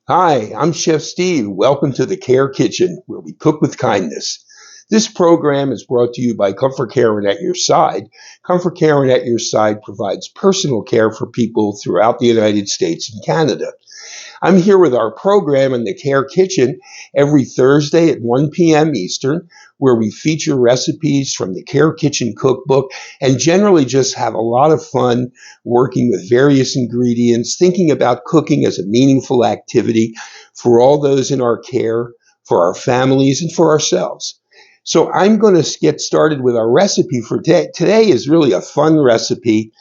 Hi, I'm Chef Steve. Welcome to the Care Kitchen, where we cook with kindness. This program is brought to you by Comfort Care and At Your Side. Comfort Care and At Your Side provides personal care for people throughout the United States and Canada. I'm here with our program in the Care Kitchen every Thursday at 1 p.m. Eastern, where we feature recipes from the Care Kitchen cookbook and generally just have a lot of fun working with various ingredients, thinking about cooking as a meaningful activity for all those in our care, for our families, and for ourselves. So I'm going to get started with our recipe for today. Today is really a fun recipe,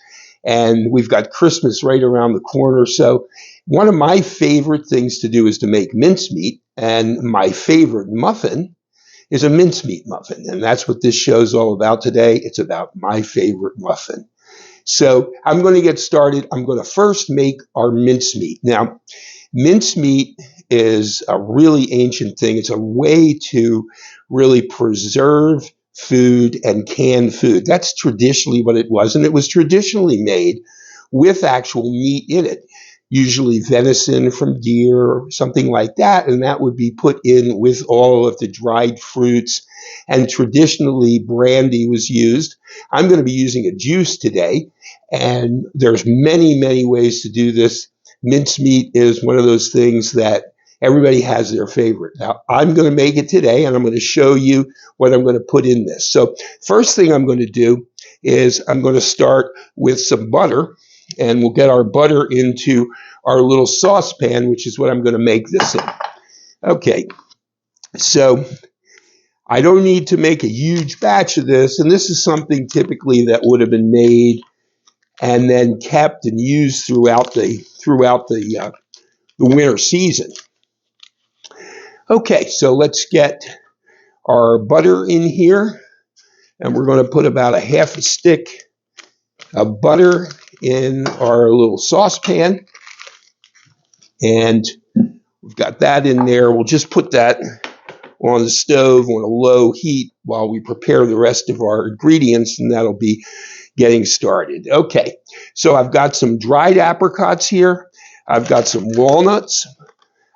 and we've got Christmas right around the corner. So one of my favorite things to do is to make mincemeat, and my favorite muffin is a mincemeat muffin. And that's what this show is all about today. It's about my favorite muffin. So I'm going to get started. I'm going to first make our mincemeat. Now, mincemeat is a really ancient thing. It's a way to really preserve food and canned food. That's traditionally what it was, and it was traditionally made with actual meat in it, usually venison from deer or something like that, and that would be put in with all of the dried fruits, and traditionally brandy was used. I'm going to be using a juice today, and there's many ways to do this. Mincemeat is one of those things that everybody has their favorite. Now, I'm going to make it today, and I'm going to show you what I'm going to put in this. So first thing I'm going to do is I'm going to start with some butter, and we'll get our butter into our little saucepan, which is what I'm going to make this in. Okay, so I don't need to make a huge batch of this, and this is something typically that would have been made and then kept and used throughout the winter season. Okay, so let's get our butter in here, and we're going to put about a half a stick of butter in our little saucepan, and we've got that in there. We'll just put that on the stove on a low heat while we prepare the rest of our ingredients, and that'll be getting started. Okay, so I've got some dried apricots here. I've got some walnuts.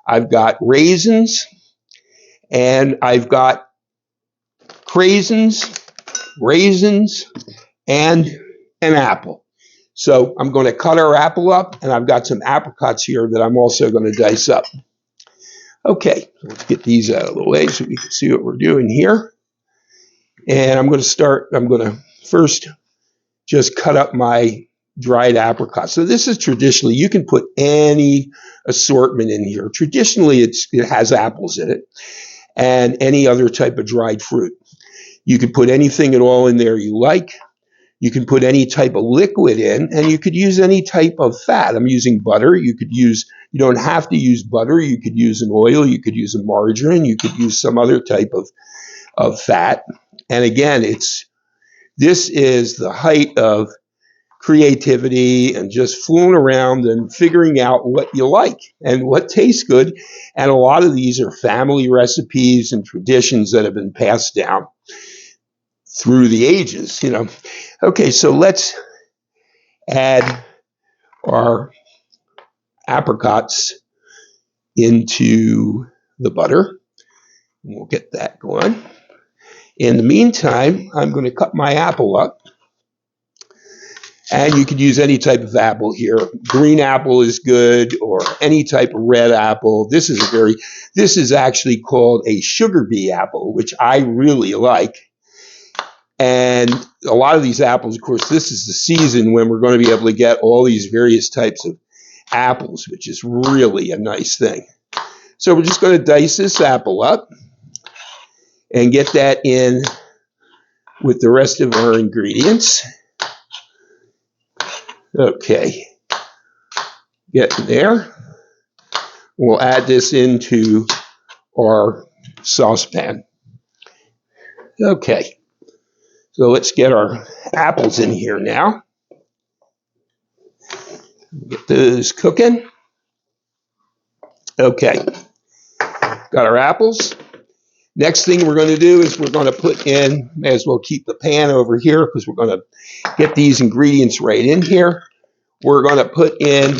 I've got raisins, and I've got craisins, raisins, and an apple. So I'm going to cut our apple up, and I've got some apricots here that I'm also going to dice up. Okay, let's get these out of the way so we can see what we're doing here. And I'm going to first just cut up my dried apricots. So this is traditionally, you can put any assortment in here. Traditionally, it has apples in it and any other type of dried fruit. You could put anything at all in there you like. You can put any type of liquid in, and you could use any type of fat. I'm using butter. You don't have to use butter. You could use an oil. You could use a margarine. You could use some other type of fat. And again, this is the height of creativity and just fooling around and figuring out what you like and what tastes good. And a lot of these are family recipes and traditions that have been passed down through the ages, Okay, so let's add our apricots into the butter. We'll get that going. In the meantime, I'm going to cut my apple up. And you could use any type of apple here. Green apple is good, or any type of red apple. This is actually called a sugar bee apple, which I really like. And a lot of these apples, of course, this is the season when we're going to be able to get all these various types of apples, which is really a nice thing. So we're just going to dice this apple up and get that in with the rest of our ingredients. Okay, getting there. We'll add this into our saucepan. Okay, so let's get our apples in here now. Get those cooking. Okay, got our apples. Next thing we're going to do is we're going to put in, may as well keep the pan over here because we're going to get these ingredients right in here. We're going to put in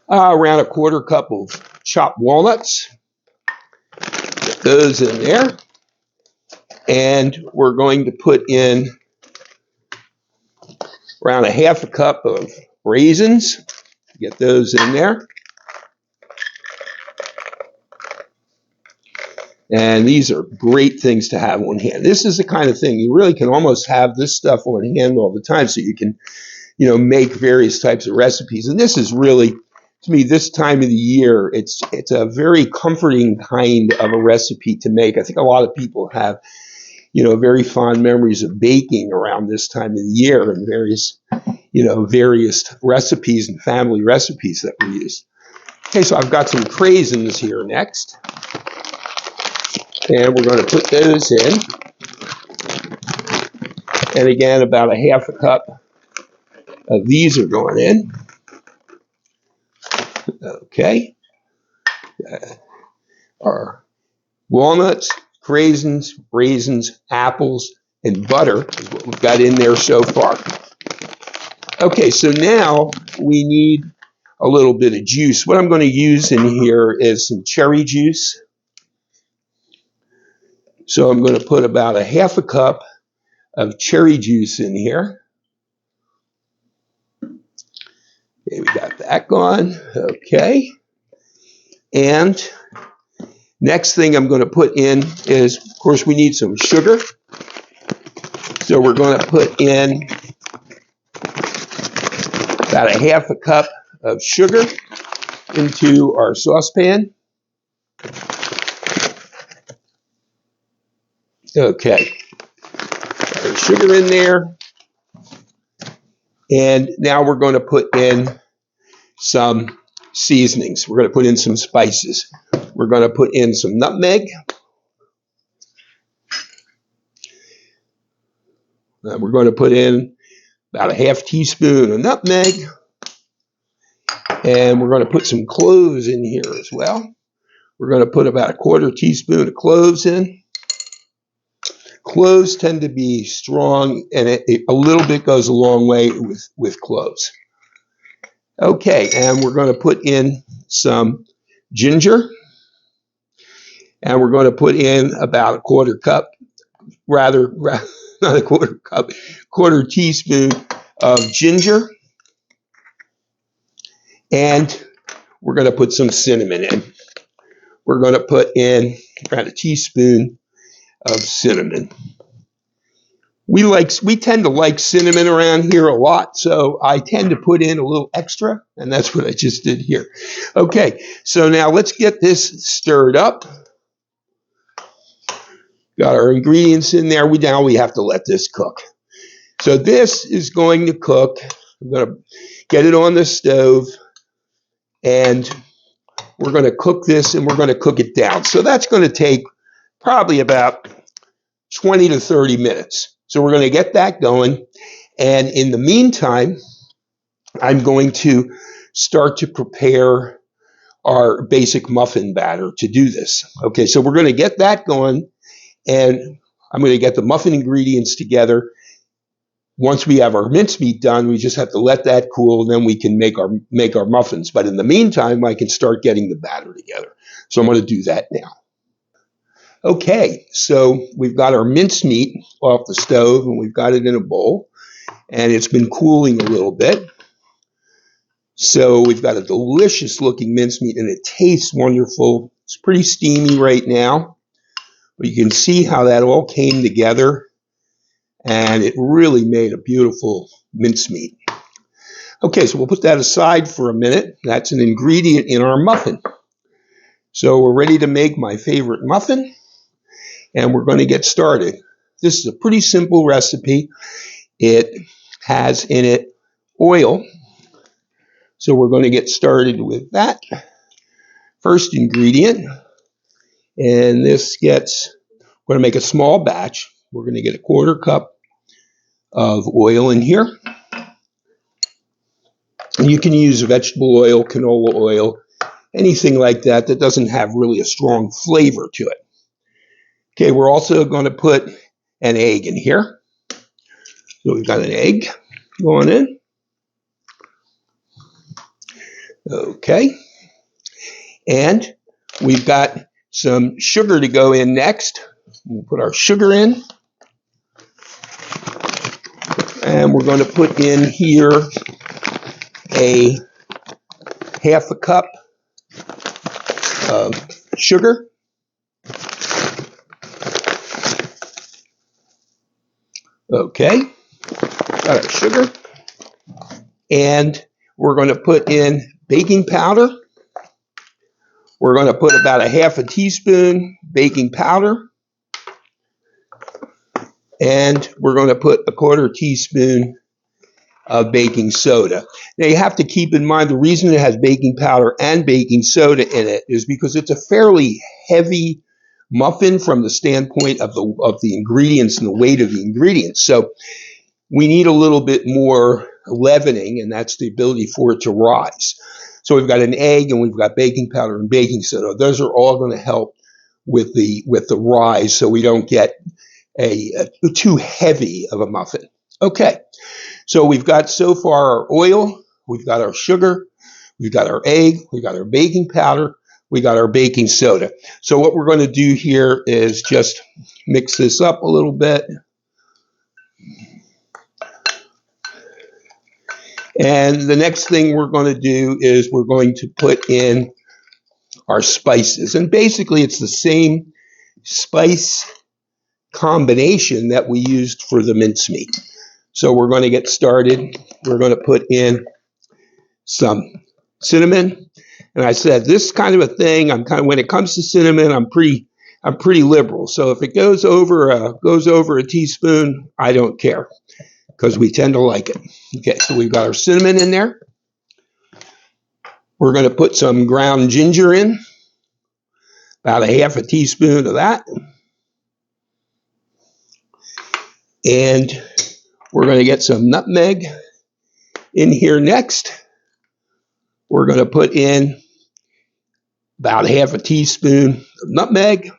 Around a quarter cup of chopped walnuts. Get those in there. And we're going to put in around a half a cup of raisins. Get those in there. And these are great things to have on hand. This is the kind of thing you really can almost have this stuff on hand all the time, so you can, make various types of recipes. And this is really, to me, this time of the year, it's a very comforting kind of a recipe to make. I think a lot of people have, very fond memories of baking around this time of the year, and various recipes and family recipes that we use. Okay, so I've got some craisins here next. And we're going to put those in. And again, about a half a cup of these are going in. Okay. Our walnuts, craisins, raisins, apples, and butter is what we've got in there so far. Okay, so now we need a little bit of juice. What I'm going to use in here is some cherry juice. So I'm going to put about a half a cup of cherry juice in here. Okay, we got that going. Okay. And next thing I'm going to put in is, of course, we need some sugar. So we're going to put in about a half a cup of sugar into our saucepan. Okay. Got our sugar in there. And now we're going to put in some seasonings. We're going to put in some spices. We're going to put in some nutmeg. We're going to put in about a half teaspoon of nutmeg. And we're going to put some cloves in here as well. We're going to put about a quarter teaspoon of cloves in. Cloves tend to be strong, and a little bit goes a long way with cloves. Okay, and we're going to put in some ginger. And we're going to put in about a quarter cup, rather not a quarter cup, quarter teaspoon of ginger. And we're going to put some cinnamon in. We're going to put in around a teaspoon of cinnamon. We tend to like cinnamon around here a lot, so I tend to put in a little extra, and that's what I just did here. Okay, so now let's get this stirred up. Got our ingredients in there. Now we have to let this cook. So this is going to cook. I'm going to get it on the stove, and we're going to cook this, and we're going to cook it down. So that's going to take probably about 20 to 30 minutes. So we're going to get that going. And in the meantime, I'm going to start to prepare our basic muffin batter to do this. Okay, so we're going to get that going, and I'm going to get the muffin ingredients together. Once we have our mincemeat done, we just have to let that cool, and then we can make our muffins. But in the meantime, I can start getting the batter together. So I'm going to do that now. Okay, so we've got our mincemeat off the stove, and we've got it in a bowl, and it's been cooling a little bit. So we've got a delicious looking mincemeat, and it tastes wonderful. It's pretty steamy right now, but you can see how that all came together, and it really made a beautiful mincemeat. Okay, so we'll put that aside for a minute. That's an ingredient in our muffin. So we're ready to make my favorite muffin, and we're going to get started. This is a pretty simple recipe. It has in it oil. So we're going to get started with that. First ingredient, and we're going to make a small batch. We're going to get a quarter cup of oil in here. And you can use vegetable oil, canola oil, anything like that that doesn't have really a strong flavor to it. Okay, we're also going to put an egg in here. So we've got an egg going in. Okay. And we've got some sugar to go in next. We'll put our sugar in. And we're going to put in here a half a cup of sugar. Okay, got our sugar. And we're going to put in baking powder. We're going to put about a half a teaspoon baking powder. And we're going to put a quarter teaspoon of baking soda. Now you have to keep in mind the reason it has baking powder and baking soda in it is because it's a fairly heavy muffin from the standpoint of the ingredients and the weight of the ingredients. So we need a little bit more leavening, and that's the ability for it to rise. So we've got an egg and we've got baking powder and baking soda. Those are all going to help with the rise so we don't get a too heavy of a muffin. Okay. So we've got so far our oil, we've got our sugar, we've got our egg, we've got our baking powder, we got our baking soda. So what we're going to do here is just mix this up a little bit. And the next thing we're going to do is we're going to put in our spices. And basically it's the same spice combination that we used for the mincemeat. So we're going to get started. We're going to put in some cinnamon. And I said, this kind of a thing, when it comes to cinnamon, I'm pretty liberal. So if it goes over a teaspoon, I don't care because we tend to like it. Okay, so we've got our cinnamon in there. We're going to put some ground ginger in, about a half a teaspoon of that. And we're going to get some nutmeg in here next. We're going to put in about half a teaspoon of nutmeg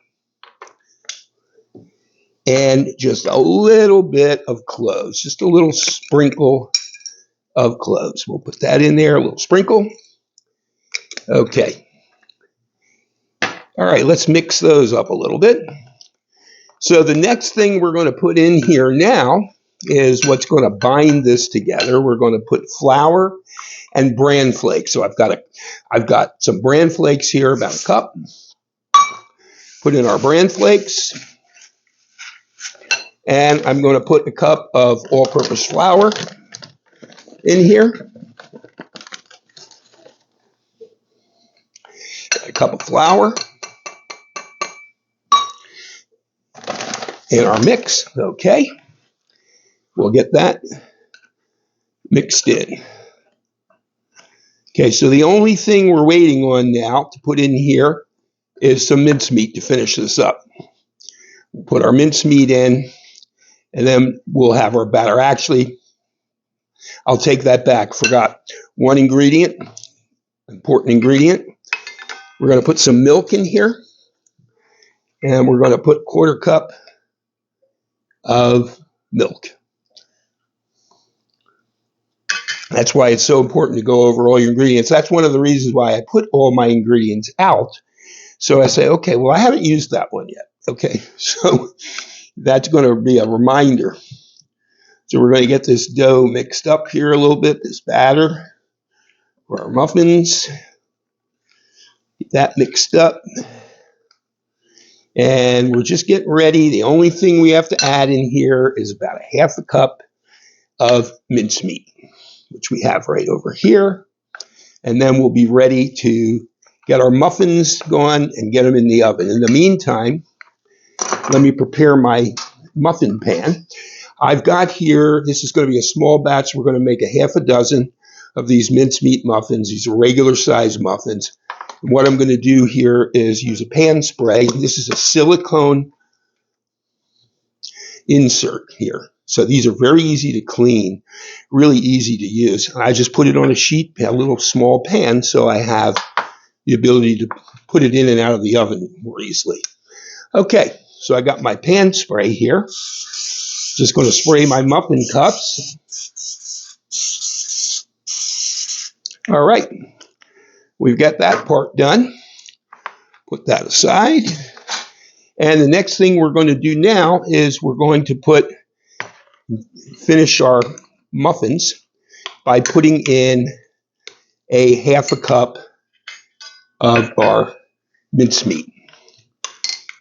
and just a little bit of cloves, just a little sprinkle of cloves. We'll put that in there, a little sprinkle. Okay. All right, let's mix those up a little bit. So the next thing we're going to put in here now is what's going to bind this together. We're going to put flour and bran flakes. So I've got some bran flakes here, about a cup. Put in our bran flakes. And I'm going to put a cup of all-purpose flour in here. A cup of flour. In our mix, okay. We'll get that mixed in. Okay, so the only thing we're waiting on now to put in here is some mincemeat to finish this up. We'll put our mincemeat in, and then we'll have our batter. Actually, I'll take that back. Forgot one ingredient, important ingredient. We're going to put some milk in here, and we're going to put a quarter cup of milk. That's why it's so important to go over all your ingredients. That's one of the reasons why I put all my ingredients out. So I say, okay, well, I haven't used that one yet. Okay, so that's going to be a reminder. So we're going to get this dough mixed up here a little bit, this batter for our muffins. Get that mixed up. And we're just getting ready. The only thing we have to add in here is about a half a cup of mincemeat, which we have right over here. And then we'll be ready to get our muffins going and get them in the oven. In the meantime, let me prepare my muffin pan. I've got here, this is going to be a small batch. We're going to make a half a dozen of these mincemeat muffins. These are regular size muffins. And what I'm going to do here is use a pan spray. This is a silicone insert here. So these are very easy to clean, really easy to use. I just put it on a sheet, a little small pan, so I have the ability to put it in and out of the oven more easily. Okay, so I got my pan spray here. Just going to spray my muffin cups. All right, we've got that part done. Put that aside. And the next thing we're going to do now is we're going to finish our muffins by putting in a half a cup of our mincemeat.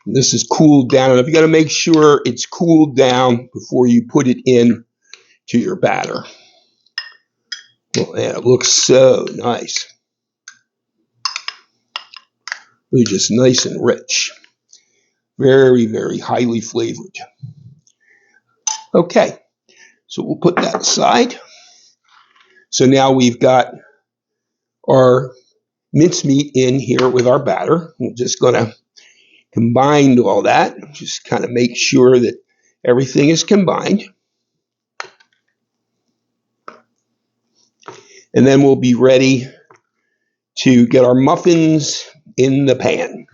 This is cooled down enough. You got to make sure it's cooled down before you put it in to your batter. Well, and it looks so nice. Really just nice and rich. Very, very highly flavored. Okay, so we'll put that aside. So now we've got our mincemeat in here with our batter. We're just going to combine all that. Just kind of make sure that everything is combined. And then we'll be ready to get our muffins in the pan.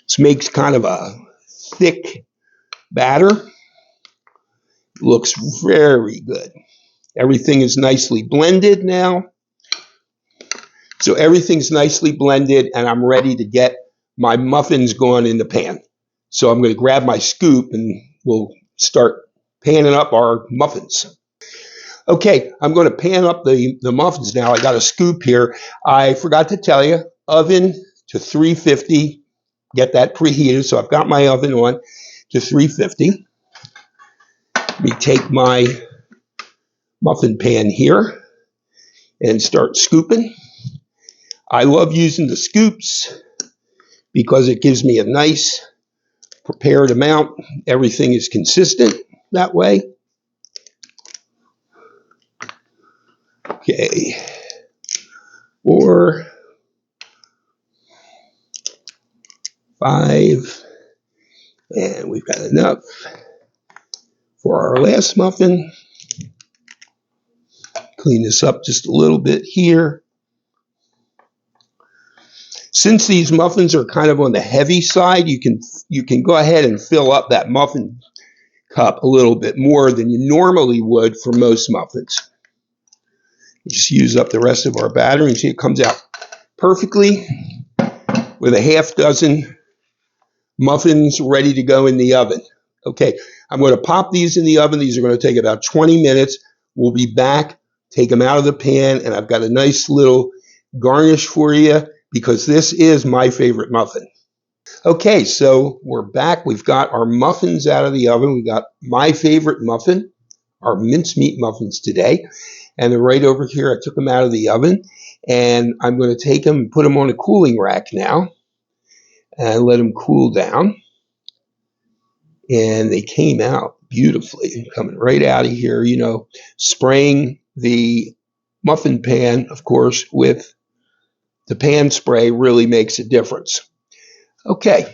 This makes kind of a thick batter. Looks very good. Everything is nicely blended now. So everything's nicely blended, and I'm ready to get my muffins going in the pan. So I'm going to grab my scoop and we'll start panning up our muffins. Okay, I'm going to pan up the muffins now. I got a scoop here. I forgot to tell you, oven to 350. Get that preheated. So I've got my oven on to 350. Let me take my muffin pan here and start scooping. I love using the scoops because it gives me a nice prepared amount. Everything is consistent that way. Okay, 4, 5, and we've got enough for our last muffin. Clean this up just a little bit here. Since these muffins are kind of on the heavy side, you can go ahead and fill up that muffin cup a little bit more than you normally would for most muffins. Just use up the rest of our batter and see it comes out perfectly with a half dozen muffins ready to go in the oven. Okay, I'm going to pop these in the oven. These are going to take about 20 minutes. We'll be back, take them out of the pan, and I've got a nice little garnish for you because this is my favorite muffin. Okay, so we're back. We've got our muffins out of the oven. We got my favorite muffin, our mincemeat muffins today. And they're right over here. I took them out of the oven. And I'm going to take them and put them on a cooling rack now. And let them cool down. And they came out beautifully. Coming right out of here, you know, spraying the muffin pan, of course, with the pan spray really makes a difference. Okay,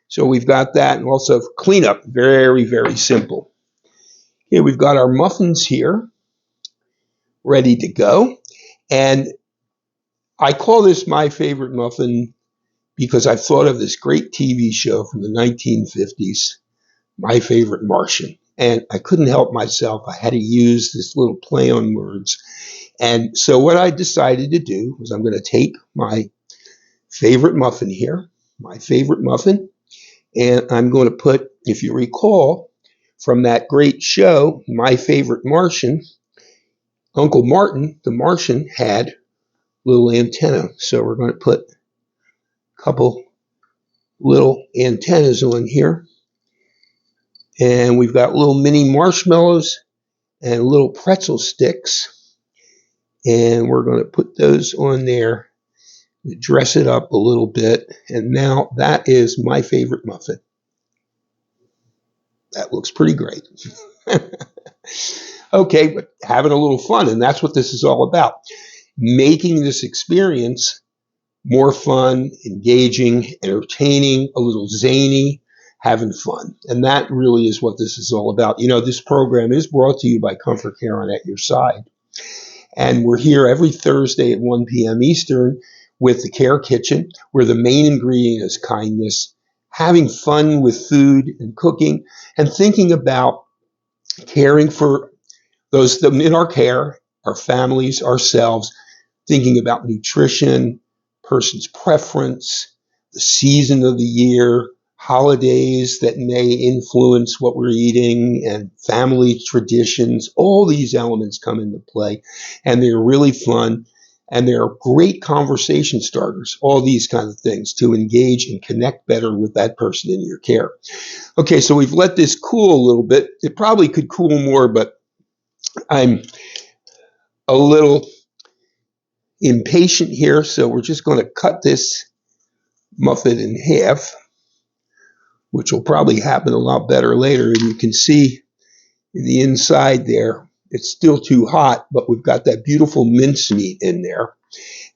so we've got that, and also cleanup, very, very simple. Here we've got our muffins here, ready to go, and I call this my favorite muffin because I thought of this great TV show from the 1950s, My Favorite Martian, and I couldn't help myself. I had to use this little play on words. And so what I decided to do was I'm going to take my favorite muffin here, my favorite muffin, and I'm going to put, if you recall, from that great show, My Favorite Martian, Uncle Martin, the Martian, had little antenna. So we're going to put a couple little antennas on here. And we've got little mini marshmallows and little pretzel sticks. And we're going to put those on there, dress it up a little bit, and now that is my favorite muffin. That looks pretty great. Okay, but having a little fun, and that's what this is all about. Making this experience more fun, engaging, entertaining, a little zany, having fun. And that really is what this is all about. You know, this program is brought to you by Comfort Care and At Your Side. And we're here every Thursday at 1 p.m. Eastern with the Care Kitchen, where the main ingredient is kindness, having fun with food and cooking, and thinking about caring for those in our care, our families, ourselves, thinking about nutrition, person's preference, the season of the year, holidays that may influence what we're eating, and family traditions. All these elements come into play, and they're really fun, and they're great conversation starters, all these kinds of things, to engage and connect better with that person in your care. Okay, so we've let this cool a little bit. It probably could cool more, but I'm a little impatient here, so we're just going to cut this muffin in half, which will probably happen a lot better later. And you can see in the inside there, it's still too hot, but we've got that beautiful mince meat in there,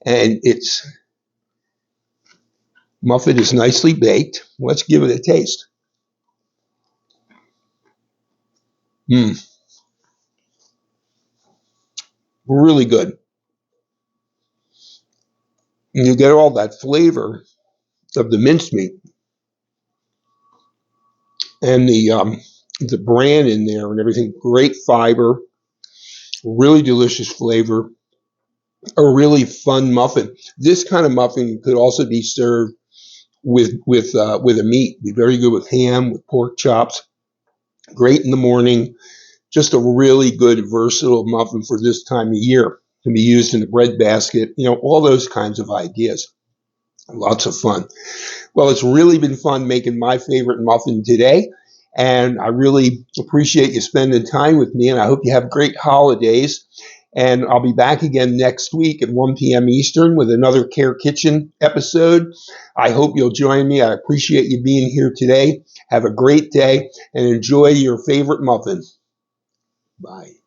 and its muffin is nicely baked. Let's give it a taste. Really good. And you get all that flavor of the mincemeat and the bran in there and everything. Great fiber, really delicious flavor, a really fun muffin. This kind of muffin could also be served with a meat. Be very good with ham, with pork chops. Great in the morning. Just a really good versatile muffin for this time of year. Can be used in a bread basket. You know, all those kinds of ideas. Lots of fun. Well, it's really been fun making my favorite muffin today, and I really appreciate you spending time with me, and I hope you have great holidays. And I'll be back again next week at 1 p.m. Eastern with another Care Kitchen episode. I hope you'll join me. I appreciate you being here today. Have a great day and enjoy your favorite muffin. Bye.